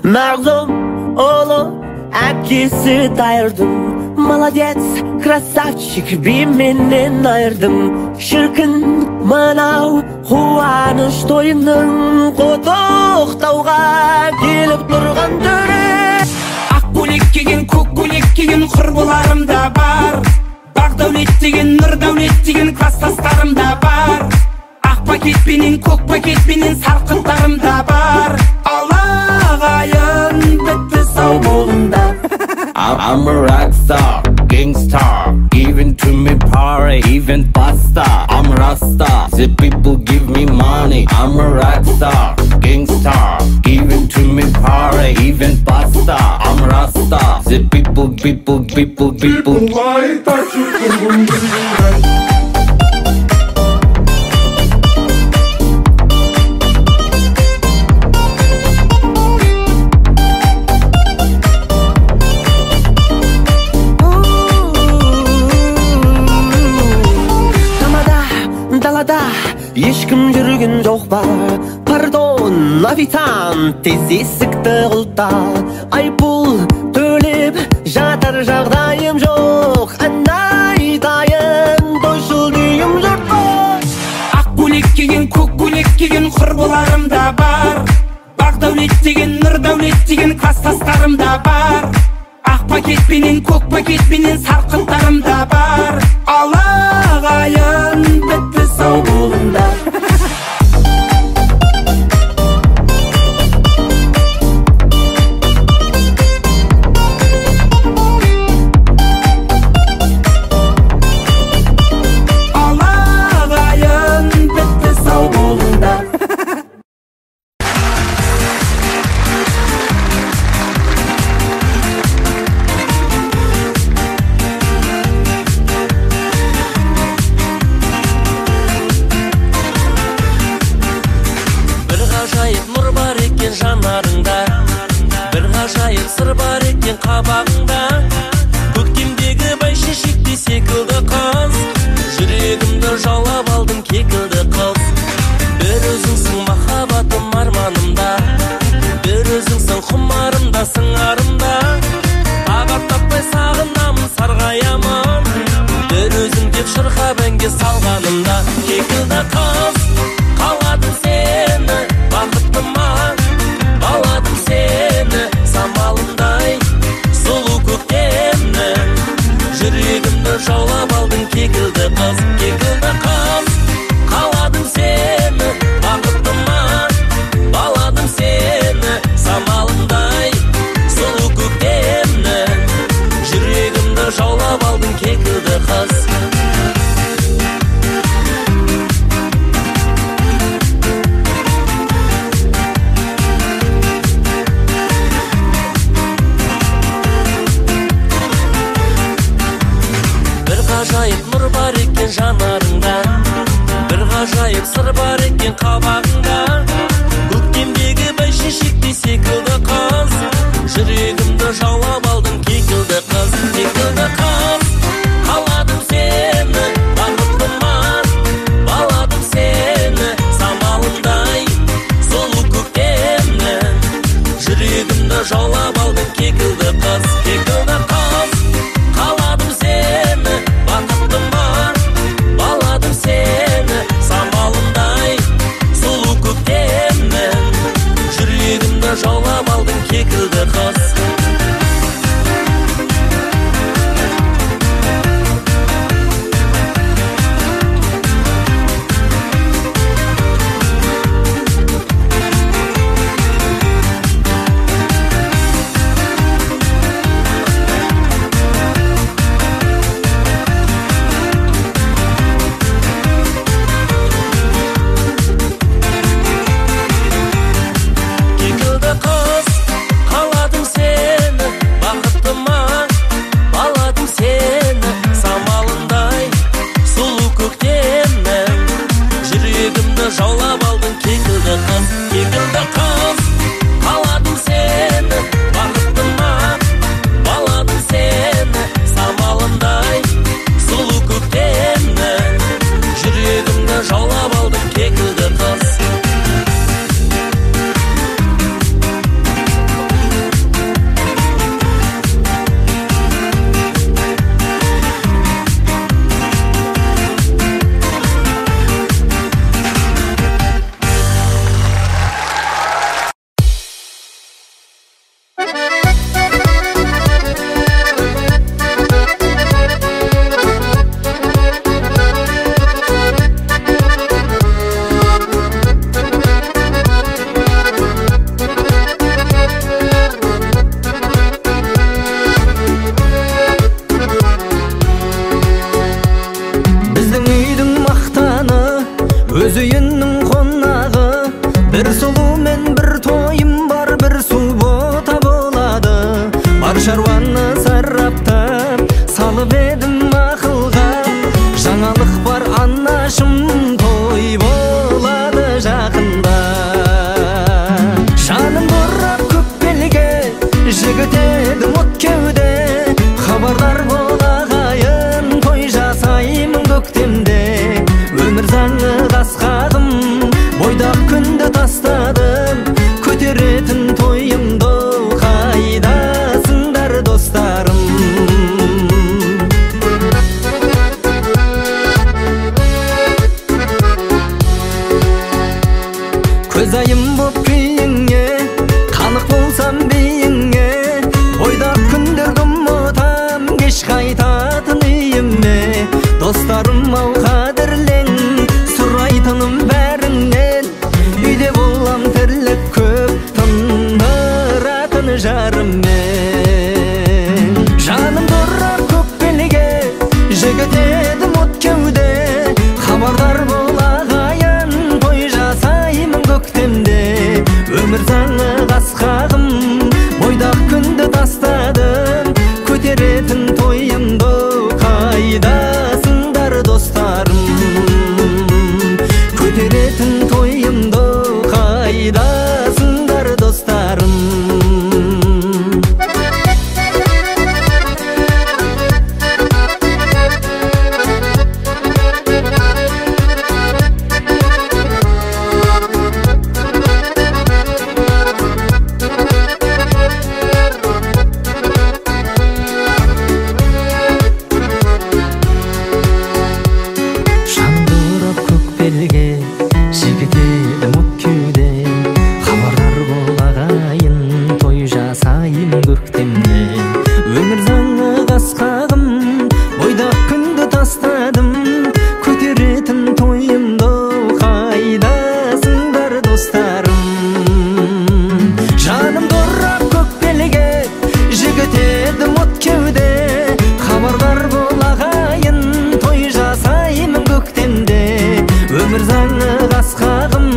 Mağlum oğlu әпкесі дайырдым. Молодец, красавчик, би менен айырдым. Шіркін мынау қуаныш тойының құттықтауға келіп тұрған төре. Ақ көйлек киген, көк көйлек киген құрбыларым да бар. Бақ дәулет деген, нұр дәулет деген класстастарым да бар. Ақ пакетпенен, көк пакетпенен сарқыттарым да бар. Алағайын бітті сау болыңдар. I'm a rock star, gangstar, giving to me power, even pasta. I'm Rasta, the people give me money. I'm a rock star, gangstar, giving to me power, even pasta. I'm Rasta, the people. Why touch you? Ешкім жүрген жоқ ба? Пардон, официант, тез есікті құлта. Айыппұл төлеп жатар жағдайым жоқ. Айтайын, тойшыл дүйім жұртқа. Ақ көйлек киген, көк көйлек киген құрбыларым да бар. Бақ дәулет деген, нұр дәулет деген класстастарым да бар. Ақ пакетпенен, көк пакетпенен сарқыттарым да бар. Алағайын бітті сау болыңдар. Алағайын бітті сау болыңдар. Жанарыңда бір ғажайып сыр бар екен қабағыңда. Көктемдегі бәйшешектей секілді қыз, жүрегімді жаулап алдың кекілді қыз. Бір өзіңсің махаббатым арманымда, бір өзіңсің құмарымда сыңарымда. Тағат таппай сағынамын сарғаямын, бір өзің деп шырқап әнге салғанымда. Кекілді қыз, қаладым сені бақыттыма. Баладым сені самалымдай сұлу көктемнің. Жүрегімді жаулап алдың кекілді қыз, кекілді қыз. Қаладым сені бақыттыма, баладым сені самалымдай сұлу көктемнің. Жүрегімді жаулап алдың кекілді қыз. Ғажайып нұр бар екен жанарыңда, бір ғажайып сыр бар екен қабағыңда. Көктемдегі бәйшешектей секілді қыз, жүрегімді жаулап алдың кекілді қыз, кекілді қыз. Қаладым сені бақыттыма, баладым сені самалымдай сұлу көктемнің. Жүрегімді жаулап алдың кекілді қыз, кекілді қыз. Қаладым сені бақыттыма, баладым сені самалымдай сұлу Bir sulu men bir toyim бар, bir suboта болады. Бар шаруаны сарраптап, салып едім ақылға. Жаңалық бар анашым, той болады жақында. Жаным бұрап көк белге, жігіт едім от кеуде. Хабардар бол ағайын, той жасаймын көктемде. Өмір заңы қасқағым, бойдақ күнді тастадым. Көтеретін тойымды қайдасыңдар достарым. Көзайым боп күйіңе, қанық болсам бейіңе. Бойдақ күндерді ұмытам, кеш қайтатын үйіме. Достарым ау қадірлен, сұрайтыным бәріңнен. Үйде болам тірлік көп, тындыратын жарыммен. Жаным дұрап көк белге, жігіт едім от кеуде. Хабардар бол ағайын, той жасаймын көктемде. Өмір заңы қасқағым, бойдақ күнді тастадым. Көтеретін тойымды қайдасыңдар достарым. Көтеретін тойымды қайдасыңдар достарым. Шандырып көк белге, жігіт едім от кеуде. Хабардар бол ағайын, той жасаймын көктемде. Өмір заңы қасқағым, бойдақ күнді тастадым. Көтеретін тойымды қайдасыңдар достарым. Жаным дұрап көк белге, жігіт едім от кеуде. Хабардар бол ағайын, той жасаймын көктемде. Өмір заңы қасқағым,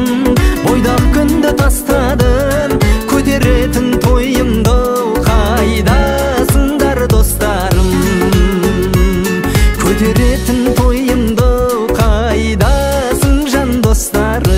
бойдақ күнді тастадым. Көтеретін тойымды қайдасыңдар достарым. Көтеретін тойымды қайдасың жан достарым.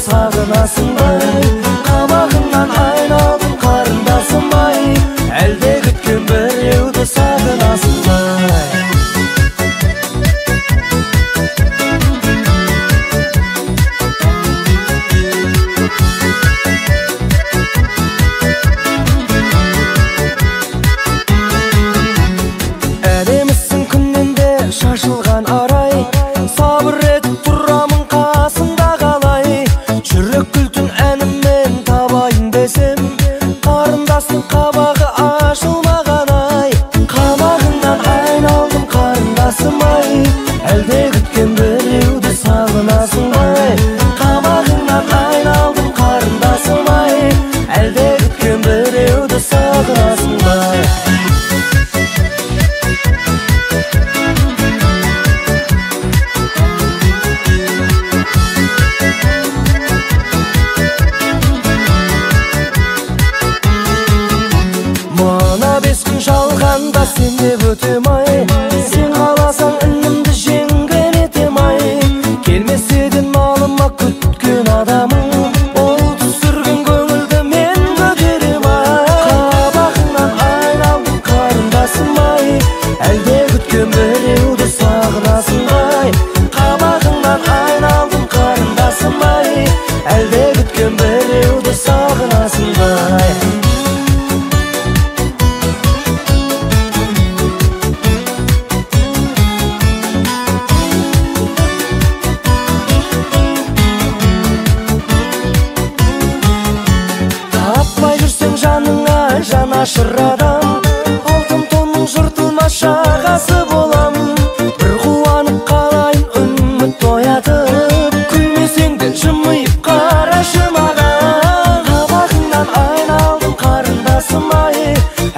сағынасың-ай, қабағыңнан айналдым қарындасым-ай, әлде күткен біреуді сағынасың-ай. Әдемісің күннен де шашылған арай, сабыр етіп тұрамын қасында қалай. Жүрек күлтін әніммен табайын десем, қарындастың қабағы ашылмаған-ай. Қабағыңнан айналдым қарындасым-ай, әлде күткен біреуді сағынасың-ай. Қабағыңнан айналдым қарындасым-ай, әлде күткен біреуді сағынасың-ай. Мана 5 күн жалғанда сен деп өтем-ай, сен қаласаң інімді жеңген етем-ай. Келмесе де малыма күткен адамың, ол түсірген көңілді мен көтерем-ай. Қабағыңнан айналдым қарындасым-ай, әлде күткен біреуді сағынасың-ай. Қабағыңнан айналдым қарындасым-ай, әлде күткен біреуді сағынасың-ай. Таппай жүрсең жаныңа жанашыр адам, алтын тонның жыртылмас жағасы болам. Бір қуанып қалайын үміт оятып, күлмесең де жымиып қарашы маған. Қабағыңнан айналдым қарындасым-ай,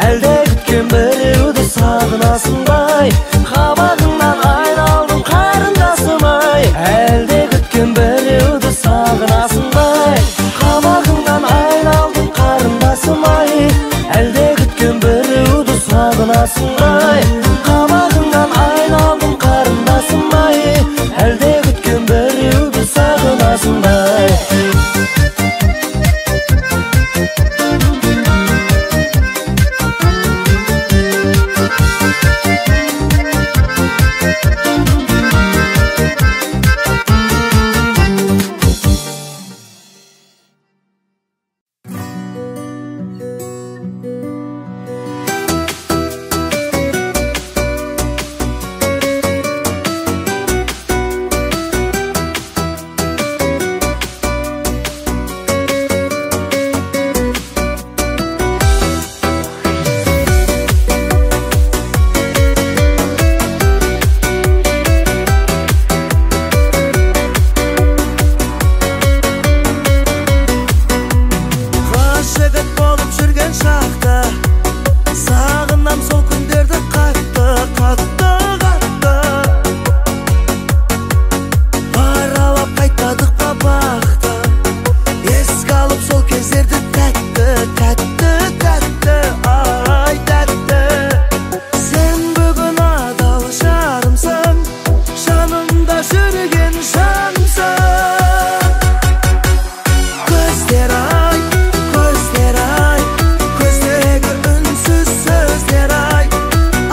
әлде күткен біреуді сағынасың-ай. Қабағыңнан айналдым қарындасым-ай, әлде күткен біреуді сағынасың-ай. Қабағыңнан айналдым қарындасым-ай, әлде күткен біреуді сағынасың-ай. Қабағыңнан айналдым қарындасым-ай, әлде күткен біреуді сағынасың-ай. Ғашығыт болып жүрген шақта, сағынам сол күндерді қатты, қатты, қатты. Аралап қайтадық қабақты, еске алып сол кездерді тәтті, тәтті, тәтті, ай тәтті. Сен бүгін адал жарымсың, жанымда жүрген жанымсың. Көздер-ай, көздер-ай, көздегі үнсіз сөздер-ай,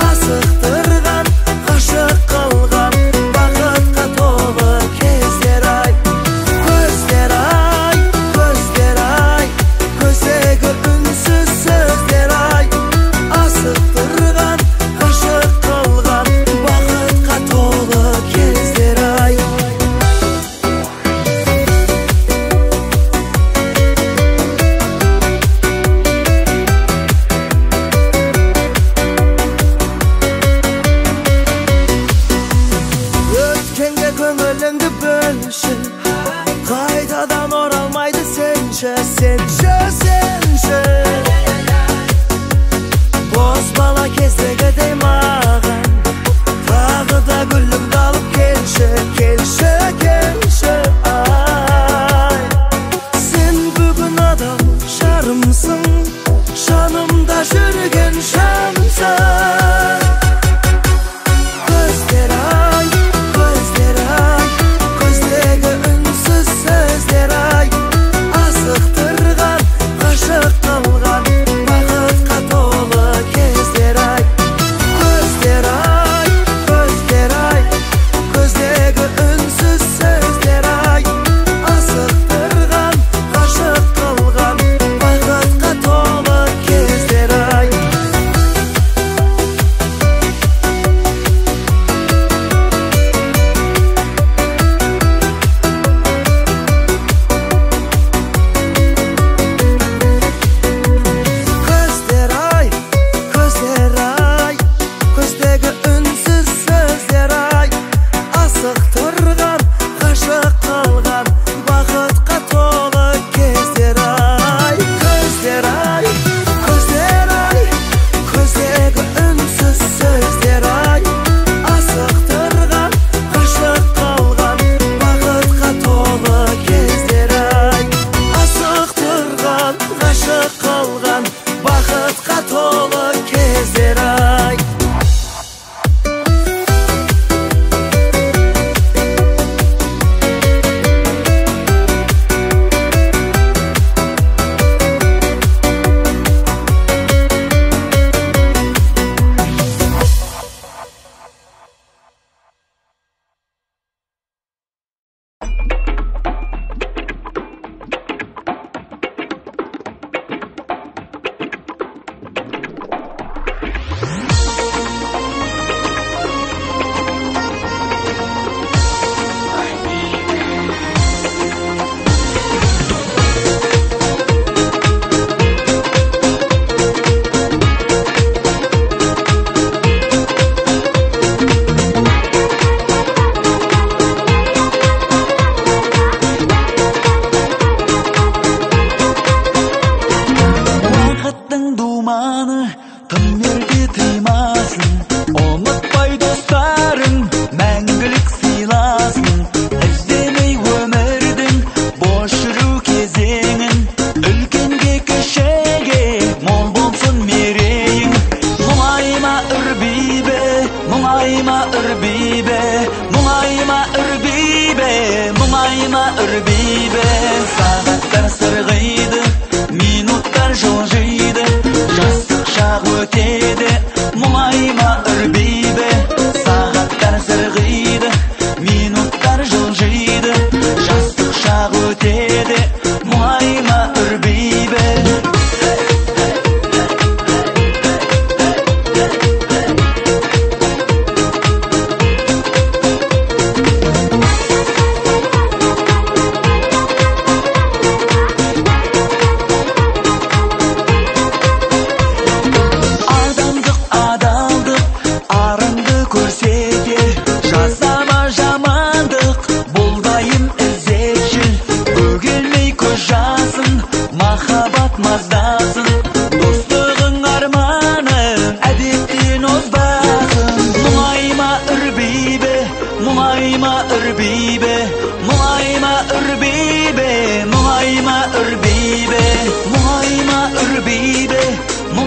асықтырған, ғашық қылған, бақытқа толы кездер-ай. Көздер-ай, көздер-ай, көздегі үнсіз сөздер-ай, асықтырған, ғашық қылған, бақытқа толы кездер-ай. Өткенге көңіліңді бөлші, қайтадан оралмайды сенші, сенші, сенші. Бос бала кездегідей маған, тағы да гүлімді алып келші, келші, келші, ай. Сен бүгін адал жарымсың, жанымда жүрген жанымсың. Көздер-ай, көздер-ай, көздегі үнсіз сөздер-ай,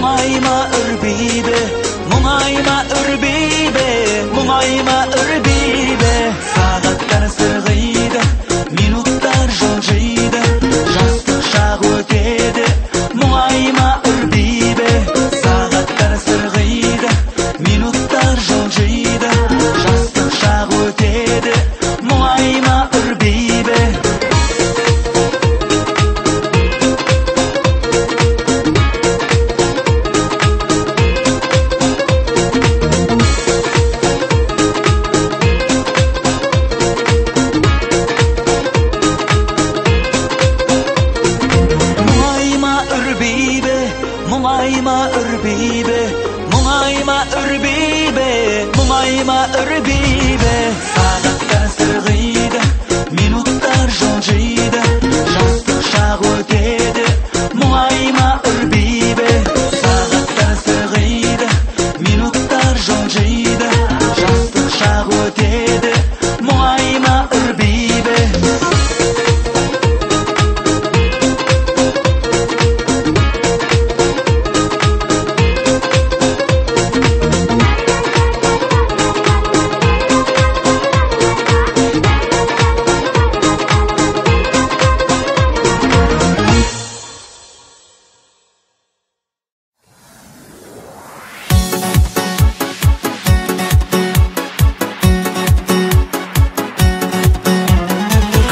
Мұңайма үрбейбе, мұңайма үрбейбе, мұңайма үрбейбе. Сағаттар сырғиды, минуттар жылжиды, жастық шақ өтеді. Мұңайма үрбейбе, сағаттар сырғиды, минуттар жылжиды, жастық шақ өтеді. Мұңайма үрбейбе. Мұңайма үрбейбе, мұңайма үрбейбе, мұңайма үрбейбе. Сағаттар сырғиды, минуттар жылжиды, жастық шақ өтеді. Мұңайма үрбейбе, сағаттар сырғиды, минуттар жылжиды, жастық шақ өтеді. Мұңайма үрбейбе.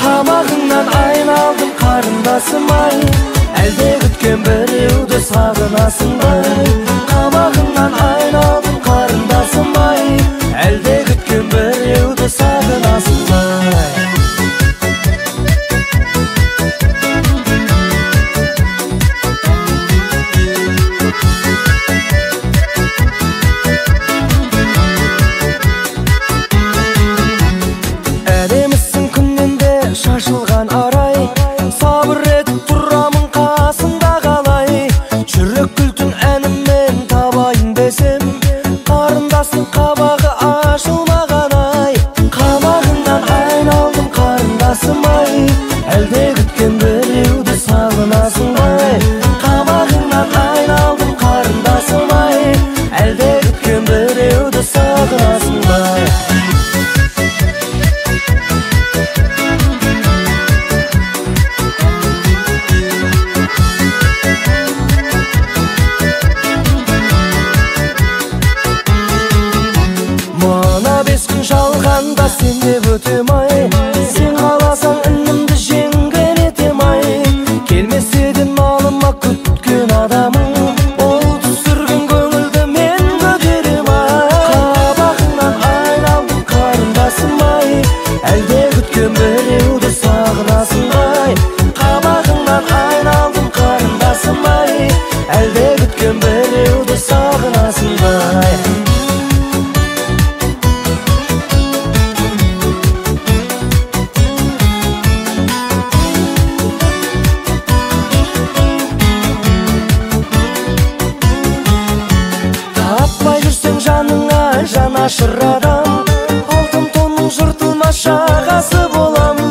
Қабағыңнан айналдым қарындасым ай, әлде күткен біреуді сағынасың ба? Қабағыңнан айналдым қарындасым ай, әлде күткен біреуді сағынасың ба? Әдемісің күннен де шашылған арай, сабыр етіп тұрамын қасында қалай. Жүрек күлтін әніммен табайын десем, қарындастың қабағы ашылмаған ай. Қабағыңнан айналдым қарындасым ай, әлде күткен біреуді сағынасың ба? Қабағыңнан айналдым қарындасым ай, әлде күткен біреуді сағынасың ба? Мана 5 күн жалғанда сен деп өтем ай, сен қаласаң інімді жеңген етем ай. Келмесе де малыма күткен адамың, ол түсірген көңілді мен көтерем ай. Қабағыңнан айналдым қарындасым ай, әлде күткен біреуді сағынасың ба? Қабағыңнан айналдым қарындасым ай, әлде күткен біреуді сағынасың ба? Таппай жүрсең жаныңа жанашыр адам, алтын тонның жыртылмас жағасы болам.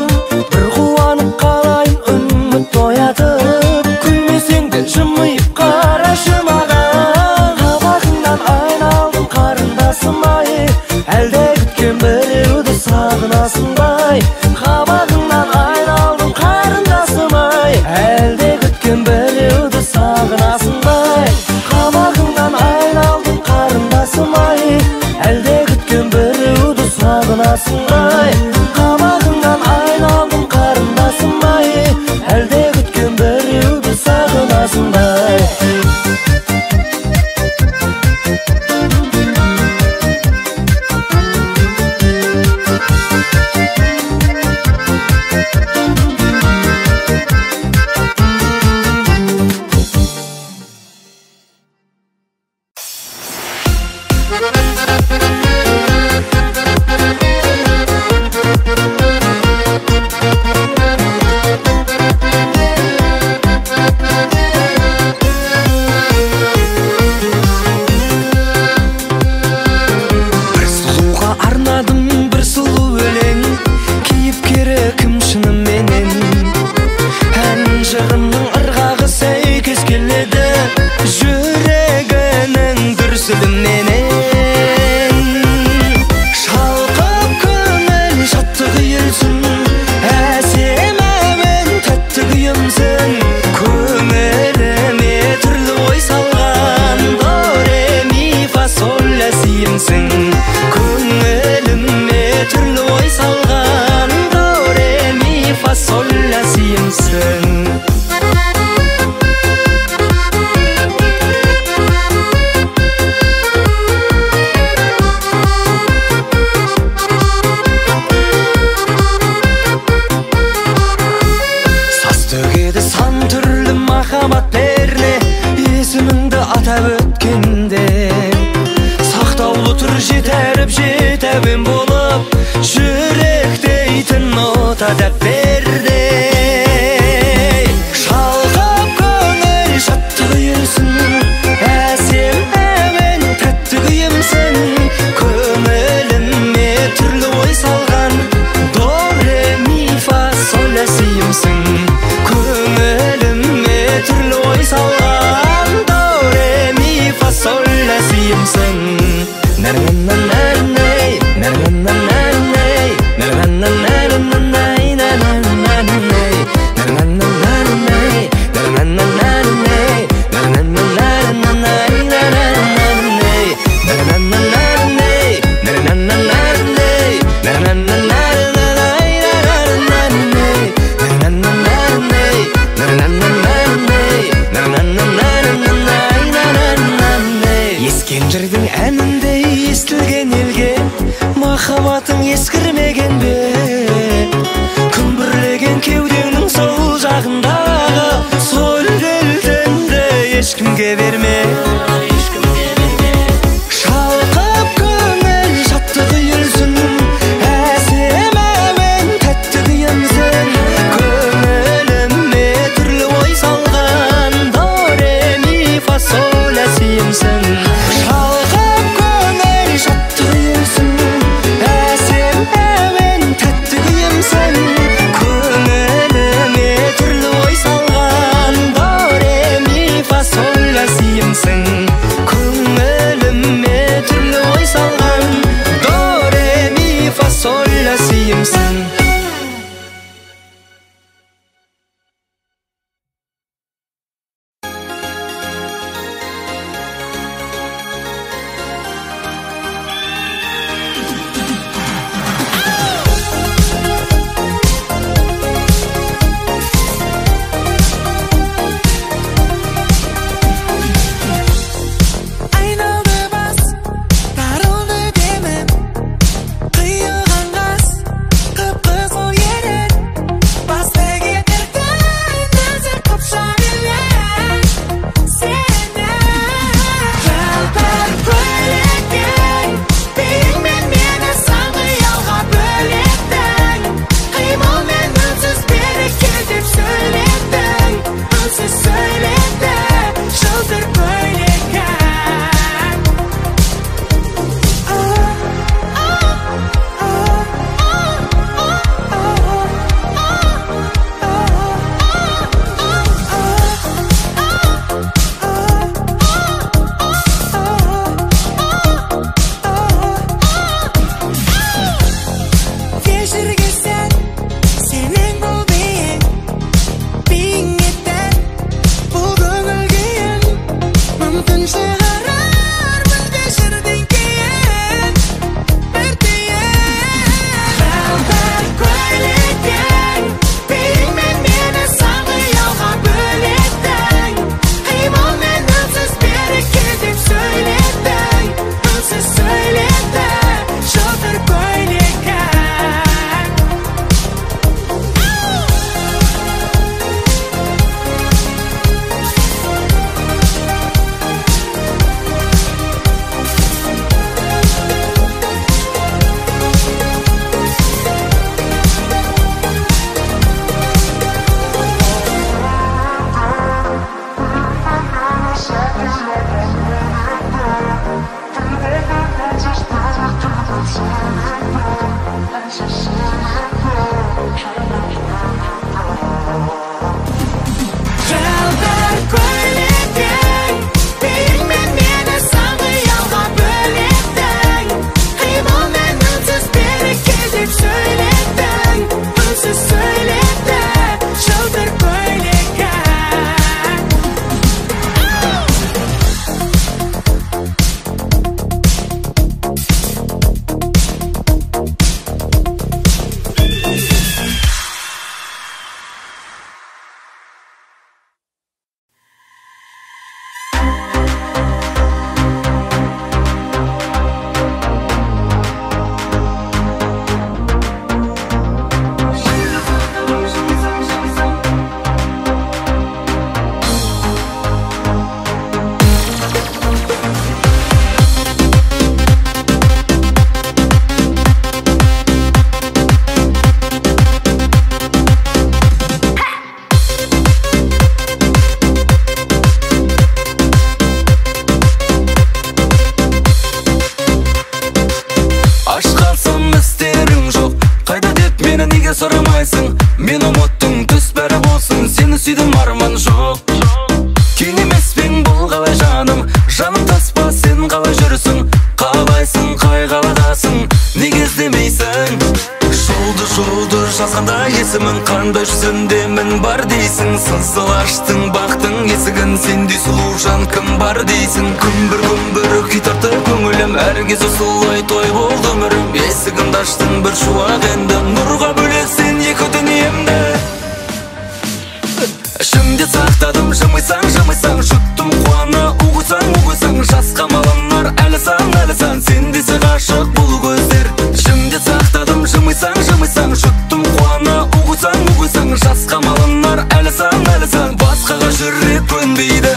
Бір қуанып қалайын үміт оятып, күлмесең де жымиып қарашы маған. Қабағыңнан айналдым қарындасым ай, әлде күткен біреуді сағынасың ба? Қабағыңнан айналдым қарындасым ай, әлде күткен біреуді сағынасың ба? Қабағыңнан айналдым қарындасым ай, әлде күткен төгеді сан түрлі махаббат перне есіміңді атап өткенде сақтаулы тұр жетәріп жетәуен болып жүректейтін нота дәп берде шалқып көңіл шаттық үйірсін әсем әуен тәтті күйімсің көңіліме түрлі ой салған до ре ми фа соль ля сиімсің көңіліме түрлі ой салған до ре ми фа соль ля сиімсің ескен жырдың әніндей естілген елге махаббатың ескірмеген бе күмбірлеген кеудеңнің сол жағындағы сол делденді ешкімге берме шалқып көңіл шаттық үйірсін әсем әуен тәтті күйімсің көңіліме түрлі ой салған до ре ми фа соль ля сиімсің шалқып көңіл шаттық үйірсін әсем әуен тәтті күйімсің көңіліме түрлі ой салған до ре ми фа соль ля сиімсің Qanday жүзінде бар дейсің, сызыл аштың бақтың есігін, сендей сұлу жан кім бар дейсің. Күмбір күй тартты көңілім, әркез осылай той болды өмірім. Есігімді аштың бір шуақ енді, нұрға бөлесің екі дүниемді. Ішімде сақтадым, жымайсаң, жұттым қуана, уғысаң, жасқа малынар, әлі сан, сен десе ғашық бұл көздер. Ішімде сақтадым, жымайсаң, жұттым қуана, уғысаң, жасқа малынар, әлі сан, басқаға жүрек көнбейді.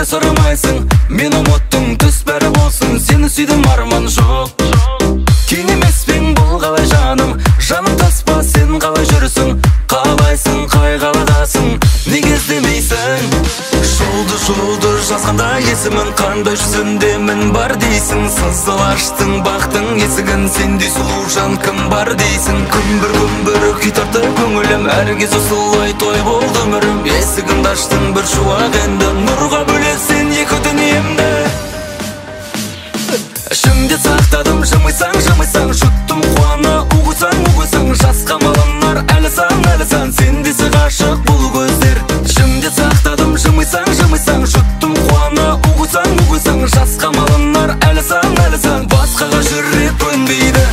Сұрамайсың, мен ұмыттың түс бәрі болсын, сені сүйдім арман жоқ. Кейін емеспен бұл қалай жаным, жаным таспа сен қалай жүрсің, қалайсың, қай қаладасың, неге іздемейсің? Жолды жазғанда есімін, қандай жүзінде бар дейсің, сызыл аштың бақтың есігін, сендей сұлу жан кім бар дейсің. Күмбір күй тартты көңілім, әркез осылай той болды өмірім. Есігімді аштың бір шуақ енді, нұрға бөлесің екі дүниемді. Ішімде сақтадым, жымайсаң, жұттым қуана, уғысаң, жасқа малынар, әлі сан, сен десе ғашық бұл көздер. Ішімде сақтадым, жымайсаң, жұттым қуана, уғысаң, жасқа малынар, әлі сан, басқаға жүрек көнбейді.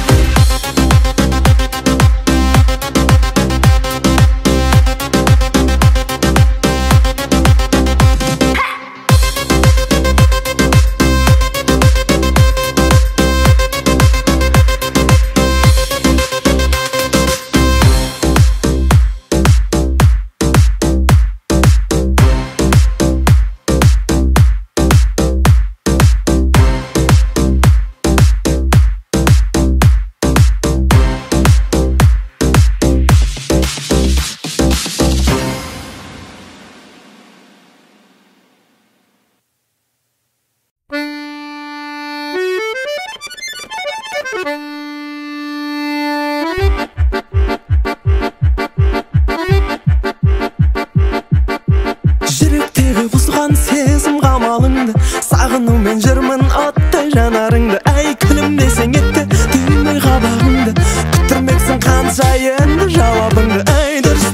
Жүректегі бұзған сезім қамалыңды, сағынумен жүрмін оттай жанарыңды. Әй күлімдесең етті түймей қабағыңды, күттірмексің қанша енді жауабыңды. Әй дұрыс,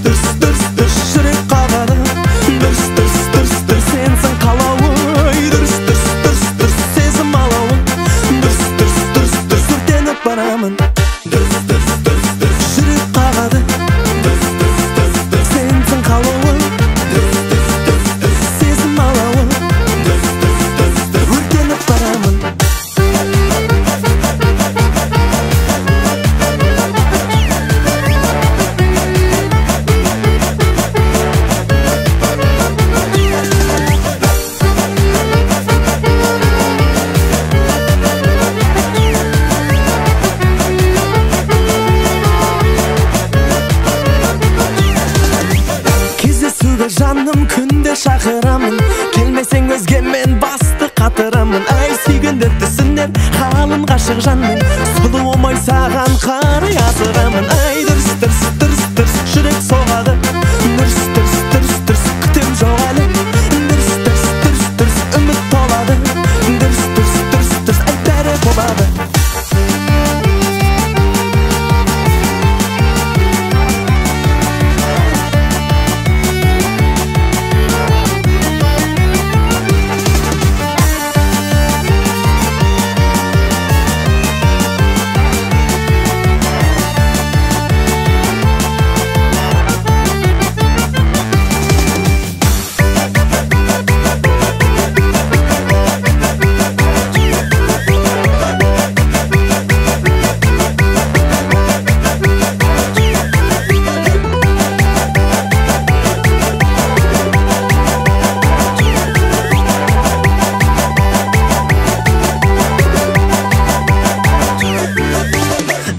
жүрек қағады, дұрыс, сенсің қалауы. Дұрыс, сезім алауы. Дұрыс, өртеніп барамын. Жүрек қағады, сенсің қалауы. Сезім алауы, өртеніп барамын. Кездесуге жаным күнде шақырамын, келмесең өзгемен басты қатырамын. Ай сүйгендер түсінер қалын ғашық жанның, сұлу омай саған қарай асырамын. Ай дұрыс, жүрек соғады. Дұрыс, күтем жоқ әлі. Дұрыс, үміт толады. Дұрыс, әй бәрі болады.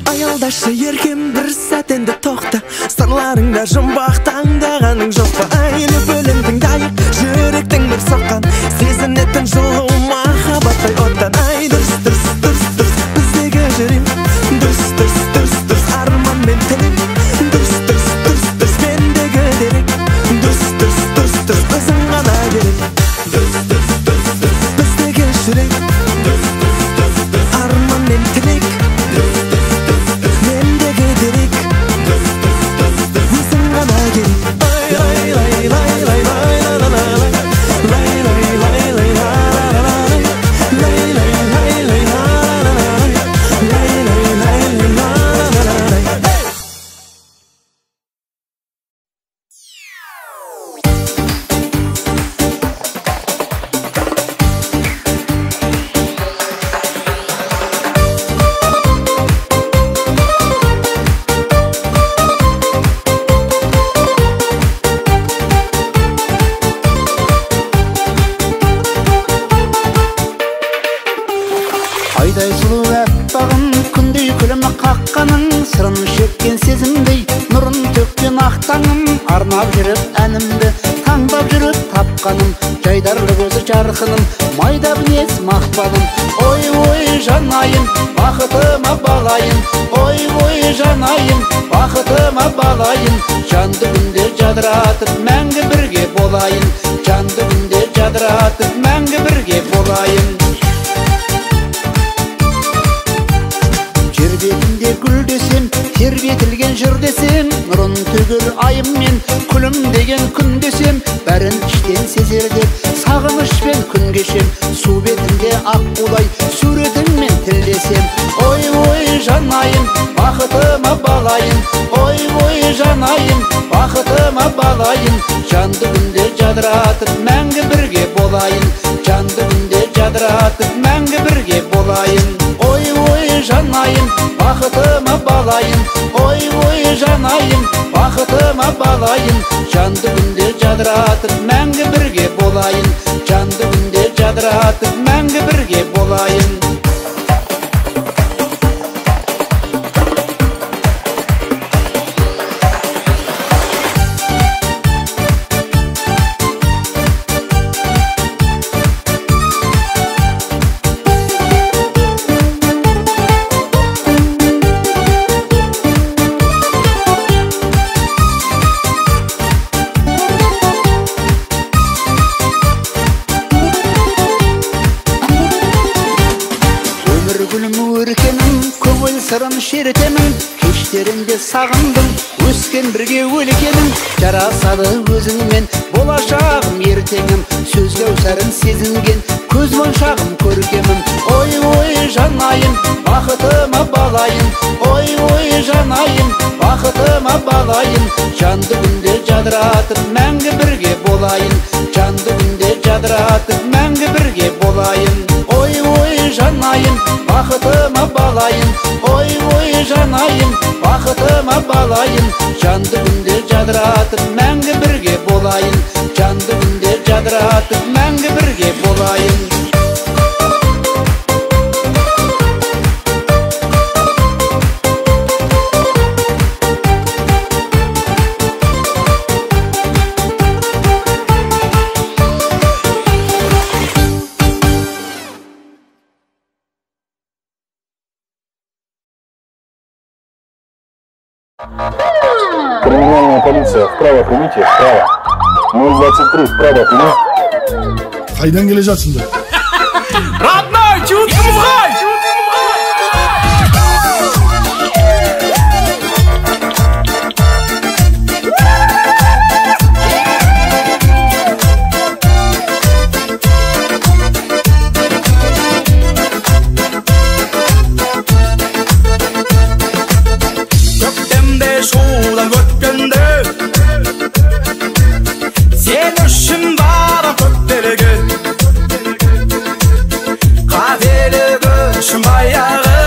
Аялдашы еркем бір сәт енді тоқта, сырларыңда жұмбақ таңдағаның жоқ па? Айлы бөліндің дайып, жүректің бір соққан, сезінетін жылу махаббаттай оттан. Ай дұрыс, мақтаным арнап жүріп әнімді таңдап жүріп тапқаным жайдарлы көзі жарқыным майда мінез мақпалым ой жанайым бақытыма балайын ой жанайым бақытыма балайын жанды күнде жадыратып мәңгі бірге болайын жанды күнде жадыратып мәңгі бірге болайын жер бетінде гүл десем тербетілген жыр десем нұрын төгер айым мен күлім деген күн десем бәрін іштен сезер деп сағынышпен күн кешем су бетінде ақ қулай суретіңмен тілдесем ой жанайым бақытыма балайын ой жанайым бақытыма балайын жанды күнде жадыратып мәңгі бірге болайын жанды күнде жадыратып мәңгі бірге болайын ой жанайым бақытыма балайын ой жанайым бақытыма балайын жанды күнде жадыратып мәңгі бірге болайын жанды күнде жадыратып мәңгі бірге болайын сырын шертемін кештерінде сағындым өскен бірге өлкенім жарасады өзіңмен болашағым ертеңім сөз кәусәрін сезінген көз моншағым көркемім ой жанайым бақытыма балайын ой жанайым бақытыма балайын жанды күнде жадыратып мәңгі бірге болайын жанды күнде жадыратып мәңгі бірге болайын ой жанайым бақытыма балайын ой жанайым бақытыма балайын жанды күнде жадыратып мәңгі бірге болайын жанды күнде жадыратып мәңгі бірге болайын Криминальная полиция, вправо примите, вправо. 023, вправо прими. Қайдан келе жатсыңдар? Родной, чудо-мухай! Шудан өткенде сен үшін бара көктелігі қателігі үшін баяғы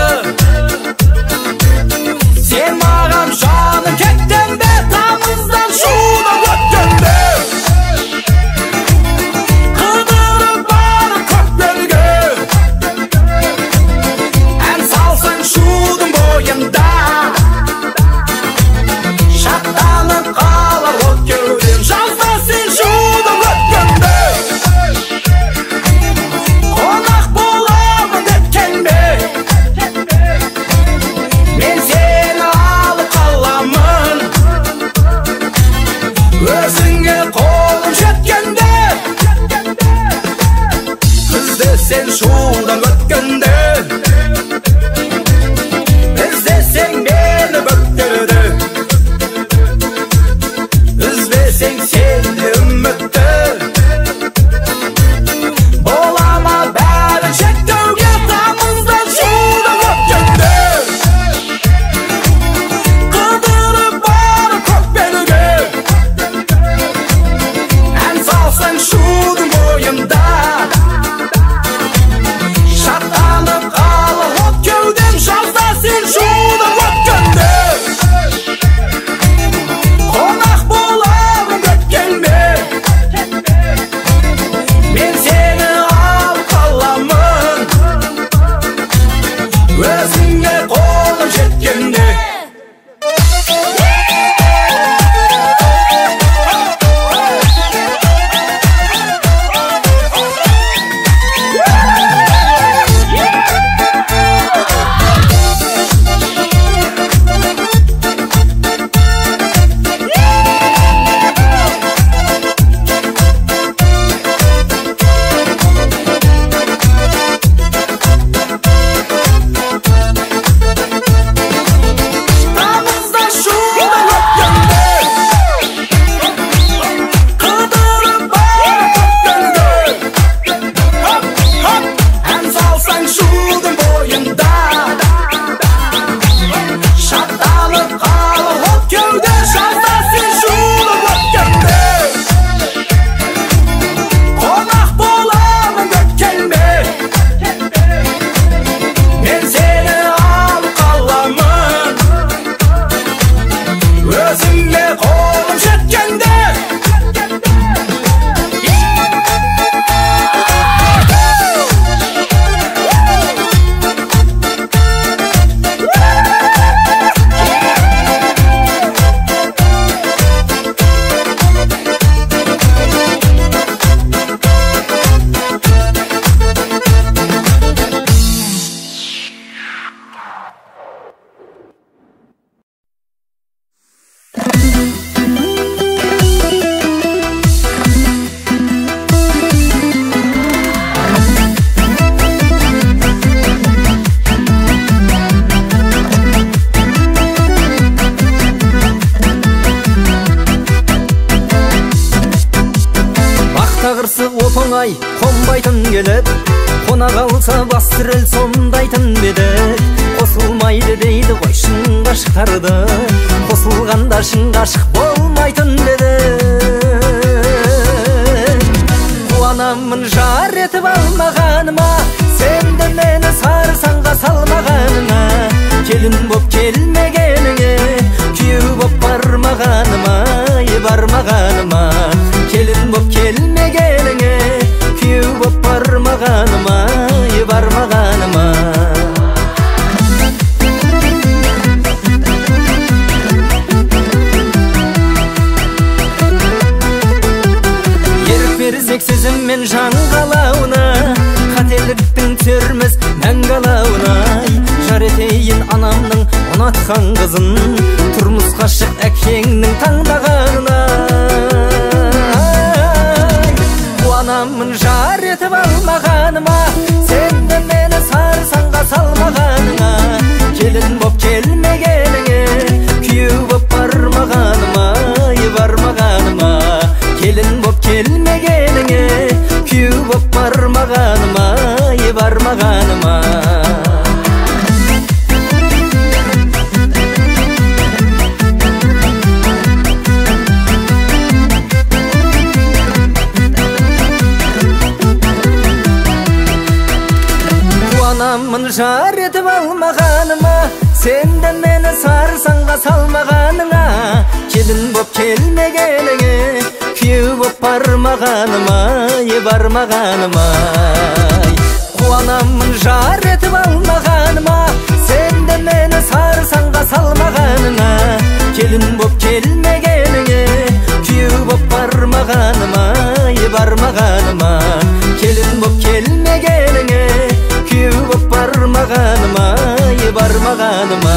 сен маған жаны кеткенде тамыздан шудан өткенде қыдырып бара көктелігі ән салсаң шудың бойында Shut сомдайтын келіп, қона қалса бастырыл сомдайтын деді. Қосылмайды дейді ғой шын ғашықтарды, қосылғанда шын ғашық болмайтын деді. Қуанамын жар етіп алмағаныма, сенді мені сарсаңға салмағаныңа. Келін боп келмегеніңе, күйеу боп бармағаныма, бармағаныма. Келін боп келмегеніңе, күйеу боп бармағаныма, бармағаныма. Ерік берсек сезіммен жан қалауына, қателіктің түсерміз мәңгі алауына. Жар етейін анамның ұнатқан қызын, тұрмысқа шық әкеңнің таңдағанына. Қуанамын жар етіп алмағаныма, сенді мені сарсаңға салмағаныңа. Келін боп келмегеніңе, күйеу боп бармағаныма, бармағаныма. Келін боп келмегеніңе, күйеу боп бармағаныма, бармағаныма. Қуанамын жар етіп алмағаныма, сенді мені сарсаңға салмағаныңа. Келін боп келмегеніңе, күйеу боп бармағаныма, бармағаныма. Қуанамын жар етіп алмағаныма, сенді мені сарсаңға салмағаныңа. Келін боп келмегеніңе, күйеу боп бармағаныма, бармағаныма. Келін боп келмегеніңе, күйеу боп бармағаныма, бармағаныма.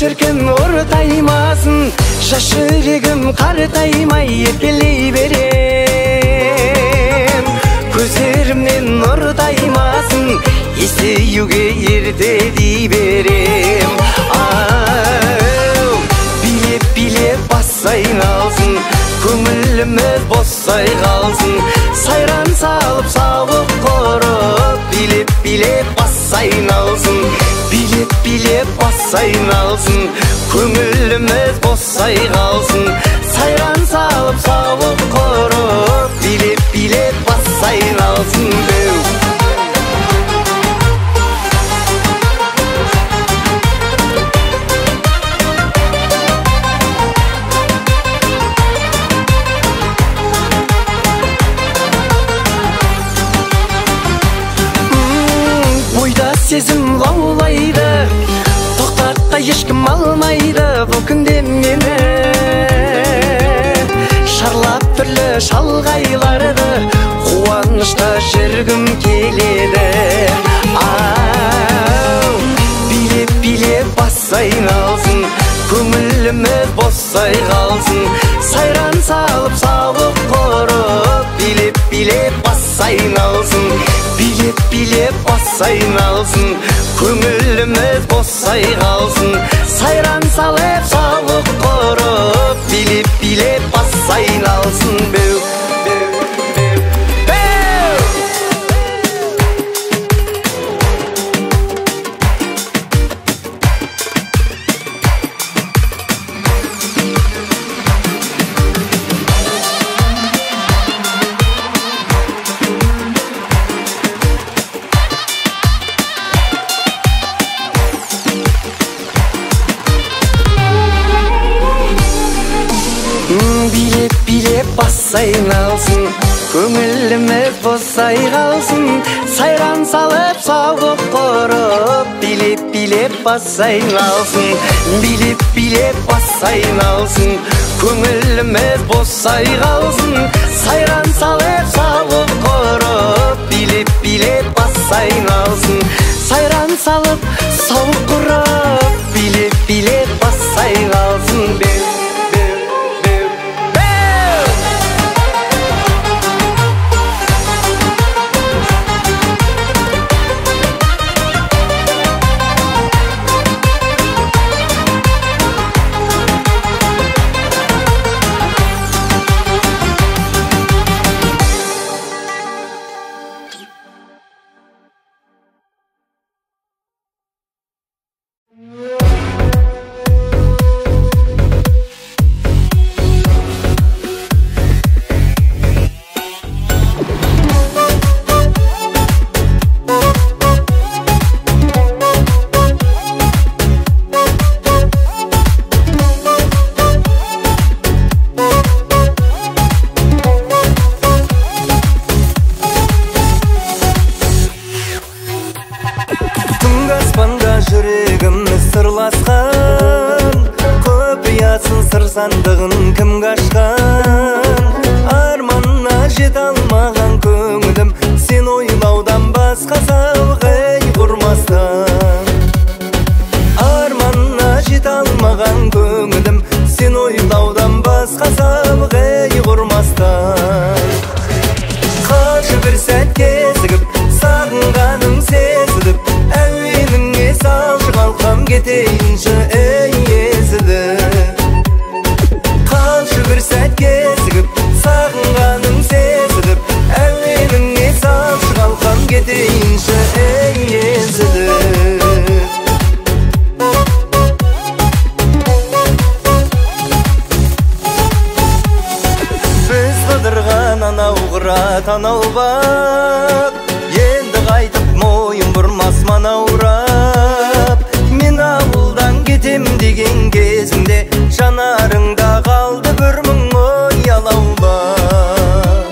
Шіркін ортаймасын, жас жүрегім қартаймай еркелей берем. Көздерімнен нұртаймасын, есеюге ерте дей берем. Билеп-билеп бас айналсын, көңіліміз босай қалсын. Сайран салып сауық құрып, билеп-билеп бас айналсын. Билеп-билеп бас айналсын, көңіліміз босай қалсын. Сайран салып сауық құрып, билеп-билеп бас айналсын. Бойда сезім лаулайды, тоқтатқа ешкім алмайды бұл күнде мені. Шарлап түрлі шалғайларды, қуанышта жүргім келеді. Билеп-билеп бас айналсын, көңіліміз босай қалсын. Сайран салып сауық құрып, билеп-билеп бас айналсын. Билеп-билеп бас айналсын, көңіліміз босай қалсын. Сайран салып сауық құрып, билеп-билеп бас айналсын. бассайын алсын, көңіліміз босай қалсын, сайран салып сауық құрып, билеп бассайын алсын, билеп бассайын алсын, көңіліміз босай қалсын, сайран салып сауық құрып, билеп бассайын алсын, сайран салып сауық құрып, билеп бассайын алсын. Сандығын кім қашқан, арманына жет алмаған көңілім, сен ойлаудан басқа сауық ей құрмастан. Арманына жет алмаған көңілім, сен ойлаудан басқа сауық ей құрмастан. Қашы бір сәт кезігіп, сағынғаның сезіліп, әуеніңе салшы қалқам кетейінші ей езіліп. Бір сәт кезігіп, сағынғаның сезіліп, әуеніңе салшы қалқам кетейінші ей езіліп. Біз қыдырған анау қырат анау бақ, енді қайтып мойын бұрмас манаурап. Мен ауылдан кетем деген кезімде, жанарыңда қалды бір мың ой алаулап.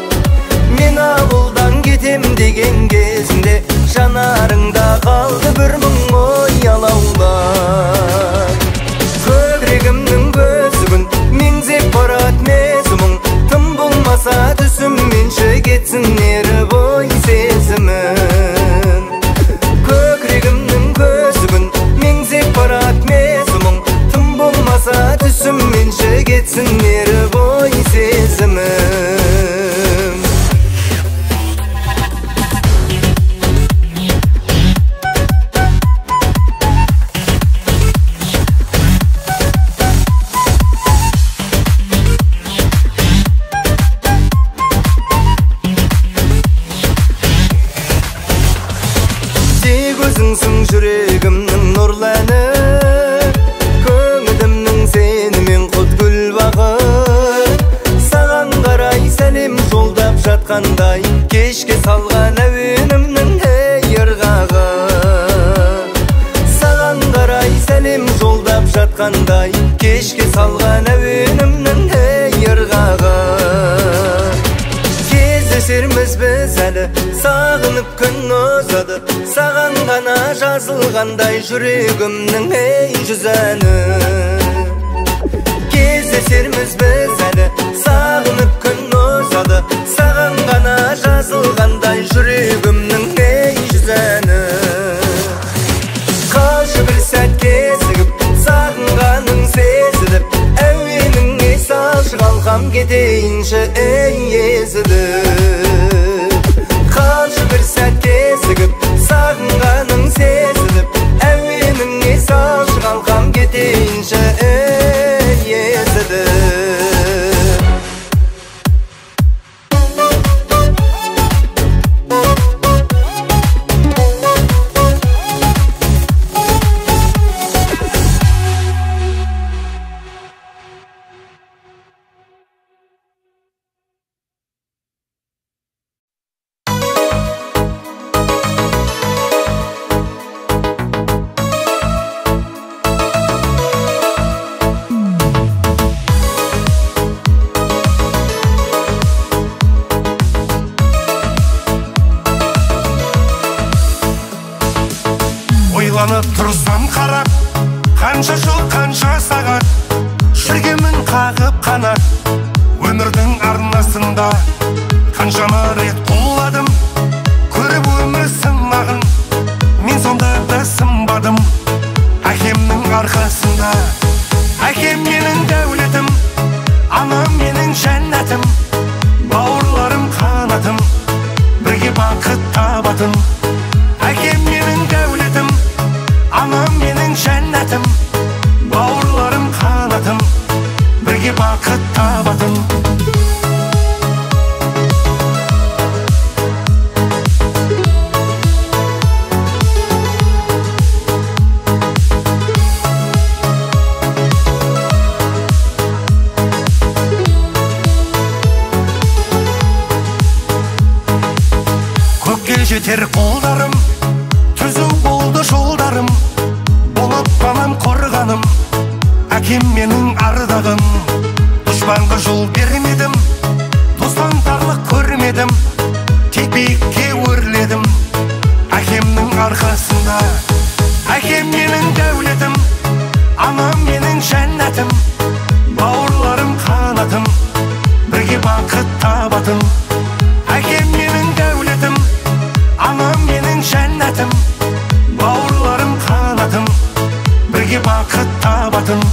Мен ауылдан кетем деген кезімде, жанарыңда қалды бір мың ой алаулап. Көкірегімнің көзігін меңзеп барат мезімің, тым болмаса түсімменші кетсін ері бой сезімін. Көкірегімнің көзігін меңзеп барат мезімің, тым болмаса түсімменші кетсін ері бой сезімім. Тек өзіңсің жүрегімнің нұрланы, көңілімнің сенімен құт гүл бағы. Саған қарай сәлем жолдап жатқандай, кешке салған әуенімнің ей ырғағы. Саған қарай сәлем жолдап жатқандай, кешке салған әуенімнің ей ырғағы. Кездесерміз біз әлі, сағынып күн ұзады, саған ғана жазылғандай жүрегімнің ей жүз әні. Кездесерміз біз әлі, сағынып күн ұзады, саған ғана жазылғандай жүрегімнің ей жүз әні. Қалшы бір сәт кезігіп, сағынғаның сезіліп, әуеніңе салшы қалқам кетейінші ей езіліп. Қалшы бір сәт кезігіп, сағынғаның сезіліп, әуеніңе салшы қалқам кетейінші ей езіліп. ойланып тұрсам қарап, қанша жыл қанша сағат жүргенмін қағып қанат. Өмірдің арнасында қаншама рет құладым, көріп өмір сынағын, мен сонда да сынбадым. Әкемнің арқасында, әкем менің дәулетім, анам менің жәннәтім, бауырларым қанатым, бірге бақыт табатын. Әкем менің дәулетім, анам менің жәннәтім, бауырларым қанатым, бірге бақыт табатын. Көкке жетер қолдарым, түзу болды жолдарым, болып балам қорғаным, әкем менің ардағым. Дұшпанға жол бермедім, достан тарлық көрмедім, тек биікке өрледім. Әкемнің арқасында, әкем менің дәулетім, анам менің жәннәтім, бауырларым қанатым, бірге бақыт табатын. Әкем менің дәулетім, анам менің жәннәтім, бауырларым қанатым, бірге бақыт табатын.